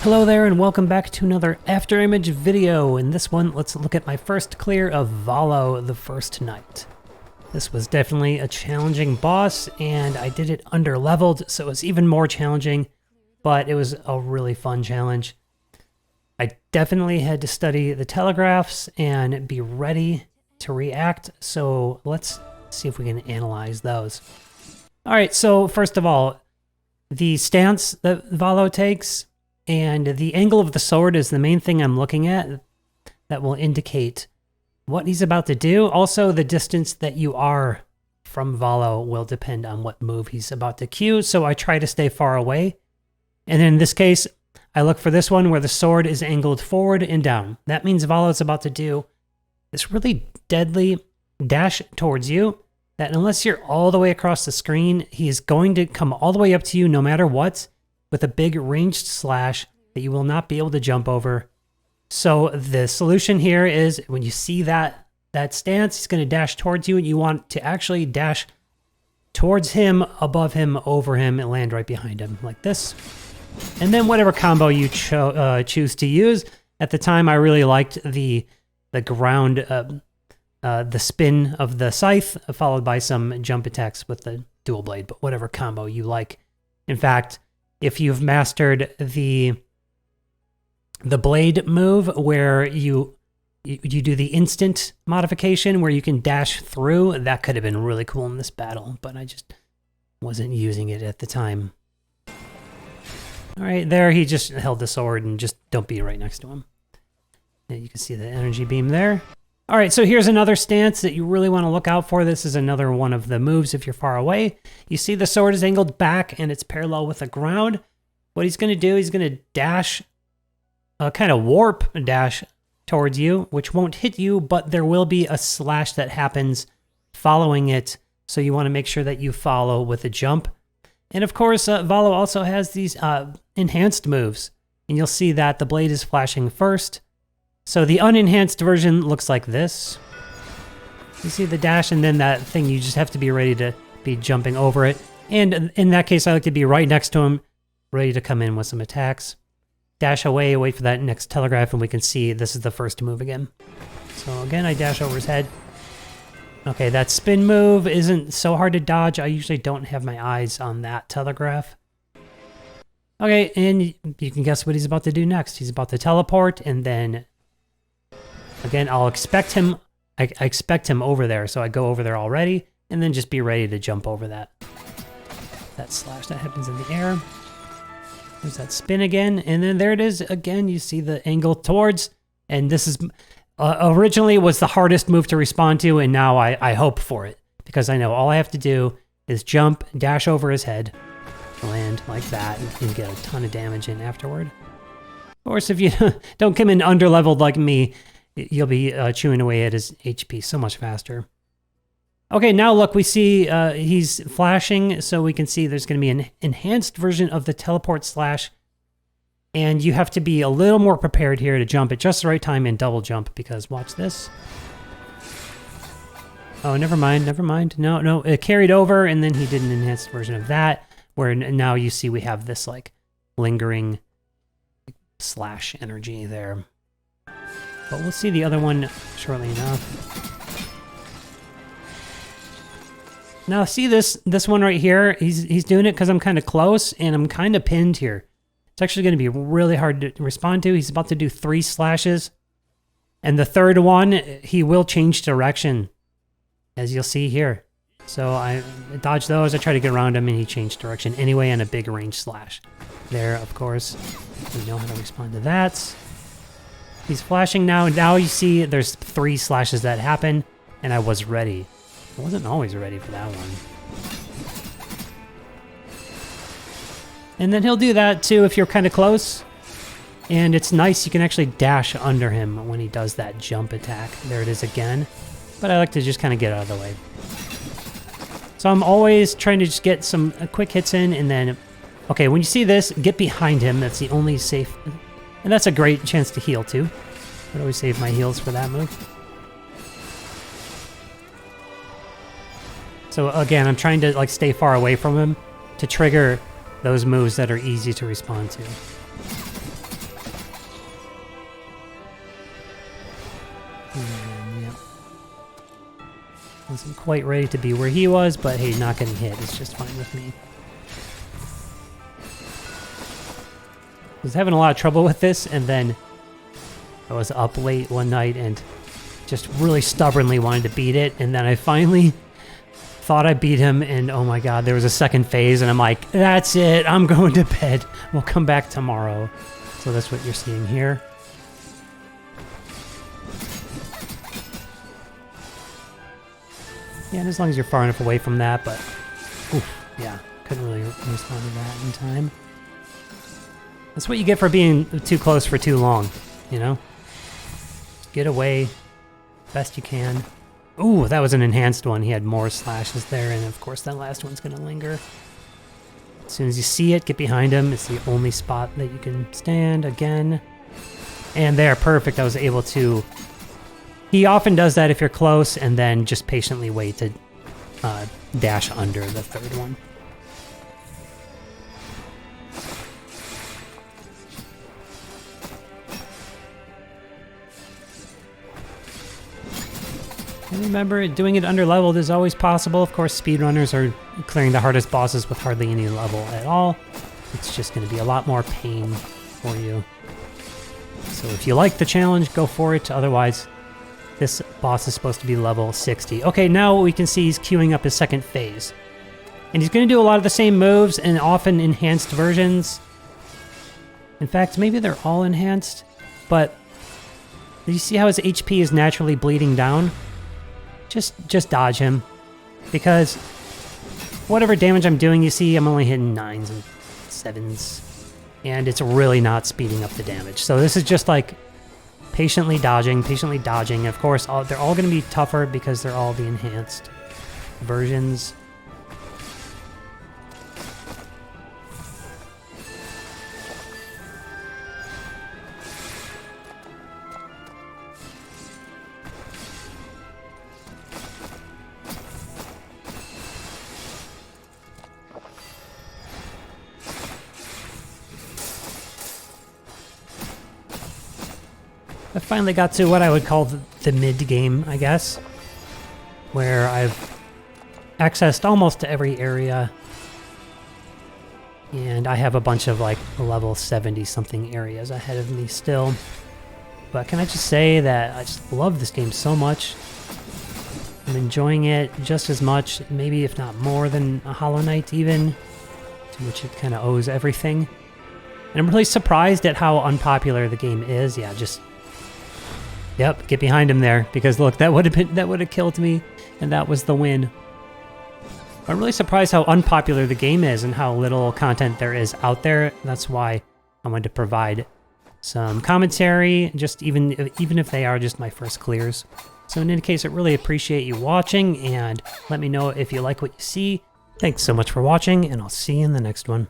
Hello there and welcome back to another Afterimage video. In this one, let's look at my first clear of Valo the first night. This was definitely a challenging boss and I did it under-leveled, so it was even more challenging, but it was a really fun challenge. I definitely had to study the telegraphs and be ready to react, so let's see if we can analyze those. Alright, so first of all, the stance that Valo takes and the angle of the sword is the main thing I'm looking at that will indicate what he's about to do. Also, the distance that you are from Valo will depend on what move he's about to cue, so I try to stay far away. And in this case, I look for this one where the sword is angled forward and down. That means Valo's about to do this really deadly dash towards you that unless you're all the way across the screen, he is going to come all the way up to you no matter what, with a big ranged slash that you will not be able to jump over. So the solution here is when you see that stance, he's going to dash towards you and you want to actually dash towards him, above him, over him, and land right behind him like this. And then whatever combo you choose to use. At the time, I really liked the ground, the spin of the scythe, followed by some jump attacks with the dual blade, but whatever combo you like. In fact, if you've mastered the blade move where you do the instant modification where you can dash through, that could have been really cool in this battle, but I just wasn't using it at the time. All right, there he just held the sword and just don't be right next to him. And you can see the energy beam there. All right, so here's another stance that you really want to look out for. This is another one of the moves if you're far away. You see the sword is angled back and it's parallel with the ground. What he's going to do, he's going to dash, kind of warp dash towards you, which won't hit you, but there will be a slash that happens following it. So you want to make sure that you follow with a jump. And of course, Valo also has these enhanced moves. And you'll see that the blade is flashing first. So the unenhanced version looks like this. You see the dash and then that thing, you just have to be ready to be jumping over it. And in that case, I like to be right next to him, ready to come in with some attacks. Dash away, wait for that next telegraph, and we can see this is the first move again. So again, I dash over his head. Okay, that spin move isn't so hard to dodge. I usually don't have my eyes on that telegraph. Okay, and you can guess what he's about to do next. He's about to teleport, and then again, I'll expect him. I expect him over there, so I go over there already, and then just be ready to jump over that slash that happens in the air. There's that spin again, and then there it is again. You see the angle towards, and this is originally was the hardest move to respond to, and now I hope for it because I know all I have to do is jump, dash over his head, land like that, and get a ton of damage in afterward. Of course, if you don't come in underleveled like me, you'll be chewing away at his HP so much faster. Okay, now look, we see he's flashing, so we can see there's going to be an enhanced version of the teleport slash, and you have to be a little more prepared here to jump at just the right time and double jump, because watch this. Oh, never mind. No, it carried over, and then he did an enhanced version of that, where now you see we have this like lingering slash energy there. But we'll see the other one shortly enough. Now see this one right here, he's doing it because I'm kind of close and I'm kind of pinned here. It's actually going to be really hard to respond to. He's about to do 3 slashes. And the third one, he will change direction, as you'll see here. So I dodge those, I try to get around him, and he changed direction anyway on a big range slash. There, of course, we know how to respond to that. He's flashing now, and now you see there's 3 slashes that happen, and I was ready. I wasn't always ready for that one. And then he'll do that too if you're kind of close. And it's nice, you can actually dash under him when he does that jump attack. There it is again. But I like to just kind of get out of the way. So I'm always trying to just get some quick hits in, and then, okay, when you see this, get behind him. That's the only safe, and that's a great chance to heal too. I always save my heals for that move. So again, I'm trying to like stay far away from him to trigger those moves that are easy to respond to. And, yeah. Wasn't quite ready to be where he was, but hey, not getting hit is just fine with me. I was having a lot of trouble with this, and then I was up late one night and just really stubbornly wanted to beat it, and then I finally thought I beat him, and oh my god, there was a second phase, and I'm like, that's it, I'm going to bed. We'll come back tomorrow. So that's what you're seeing here. Yeah, and as long as you're far enough away from that, but oof, yeah, couldn't really respond to that in time. That's what you get for being too close for too long, you know? Just get away best you can. Ooh, that was an enhanced one. He had more slashes there, and of course that last one's gonna linger. As soon as you see it, get behind him. It's the only spot that you can stand again. And there, perfect. I was able to... He often does that if you're close, and then just patiently wait to dash under the third one. And remember, doing it under-leveled is always possible. Of course, speedrunners are clearing the hardest bosses with hardly any level at all. It's just going to be a lot more pain for you. So if you like the challenge, go for it. Otherwise, this boss is supposed to be level 60. Okay, now we can see he's queuing up his second phase. And he's going to do a lot of the same moves and often enhanced versions. In fact, maybe they're all enhanced, but do you see how his HP is naturally bleeding down? Just dodge him, because whatever damage I'm doing, you see I'm only hitting 9s and 7s, and it's really not speeding up the damage. So this is just like patiently dodging. Of course, they're all going to be tougher because they're all the enhanced versions. I finally got to what I would call the mid-game, I guess, where I've accessed almost every area, and I have a bunch of like level 70-something areas ahead of me still. But can I just say that I just love this game so much. I'm enjoying it just as much, maybe if not more than a Hollow Knight even, to which it kind of owes everything. And I'm really surprised at how unpopular the game is. Yeah, just... Yep, get behind him there, because look, that would have killed me, and that was the win. I'm really surprised how unpopular the game is and how little content there is out there. That's why I wanted to provide some commentary, just even if they are just my first clears. So in any case, I really appreciate you watching, and let me know if you like what you see. Thanks so much for watching, and I'll see you in the next one.